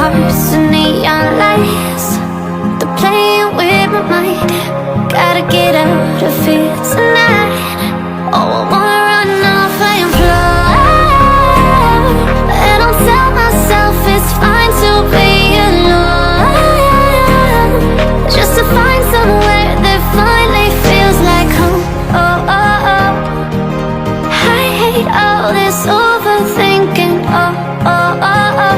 hearts and neon lights. They're playing with my mind. Gotta get out of here tonight. Oh, I wanna run off and fly. And I'll tell myself it's fine to be alone, just to find somewhere that finally feels like home. Oh, oh, oh. I hate all this overthinking. Oh, oh, oh, oh.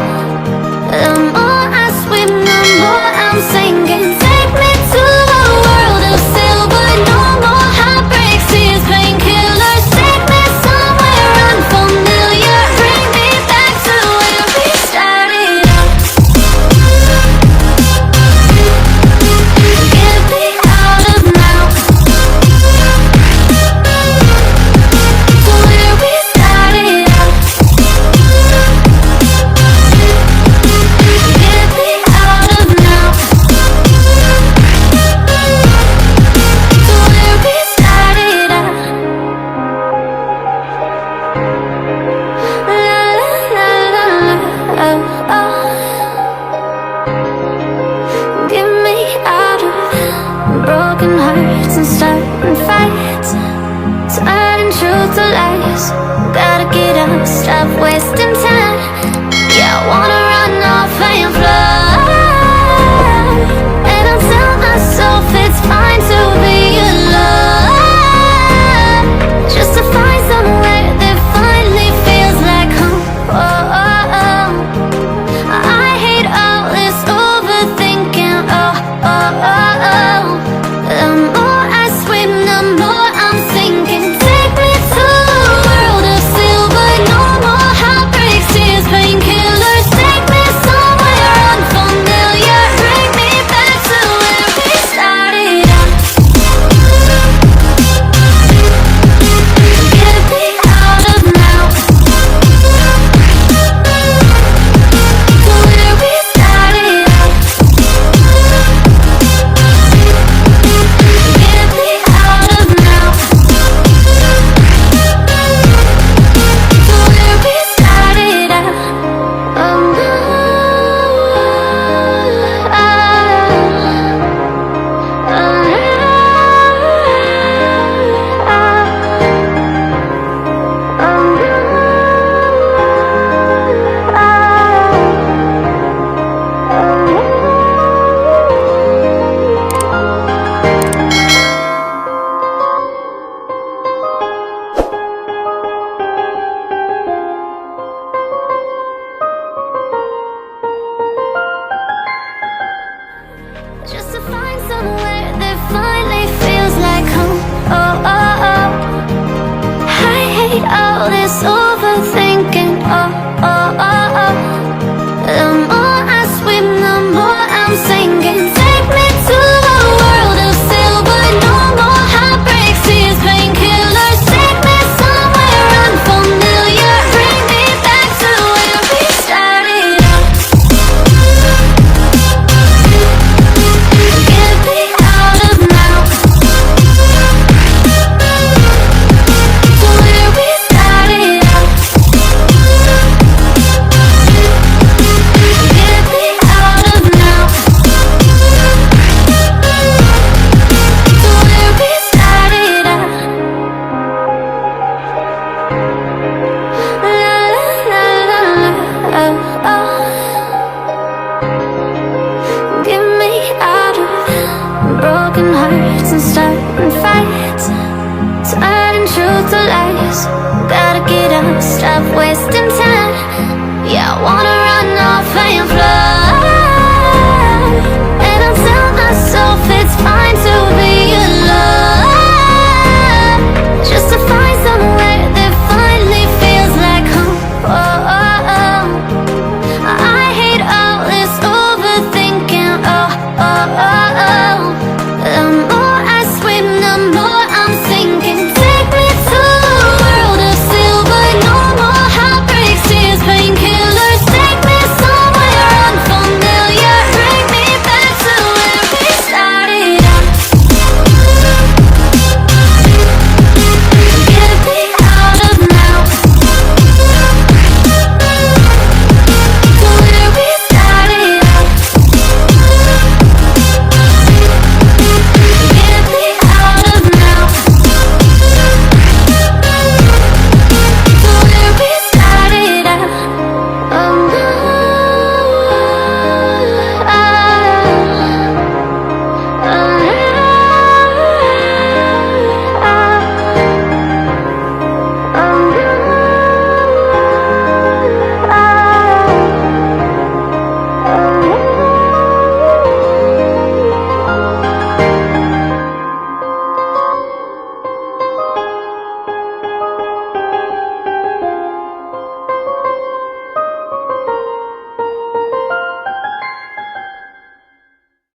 The more I swim, the more I'm sinking. Take me to a world of silver. No more heartbreaks, tears, painkillers. Take me somewhere unfamiliar. Bring me back to where we started out. Get me out of now, to where we started out. Get me out of now, to where we started out. La la la la la, oh, oh. Get me out of broken hearts and starting fights, turning truth to lies. Gotta get up, stop wasting time. Yeah, I wanna run off and fly. And I'll tell myself it's fine to be alone, just to find somewhere that finally feels like home. Oh, oh, oh. I hate all this overthinking. Oh, oh, oh, oh. The more I swim, the more I'm sinking. Take me to a world of silver. No more heartbreaks, tears, painkillers. Take me somewhere unfamiliar. Bring me back to where we started out. Get me out of now, to where we started out. Get me out of now, to where we started out. Just to find somewhere that finally feels like home. Oh, oh, oh. I hate all this overthinking. Oh, oh, oh, oh. The more I swim, the more I'm sinking. Take me to a world of silver. No more heartbreaks, tears, painkillers. Take me somewhere unfamiliar. Bring me back to where we started out. Get me out of now, to where we started out. Get me out of now, to where we started out. La la la la la, oh, oh. Get me out of broken hearts and starting fights, turning truth to lies. Gotta get up, stop wasting time. Yeah, I wanna run off and fly. And I'll tell myself it's fine to be alone, just to find somewhere that finally feels like home. Oh, oh, oh. I hate all this overthinking. Oh, oh, oh, oh.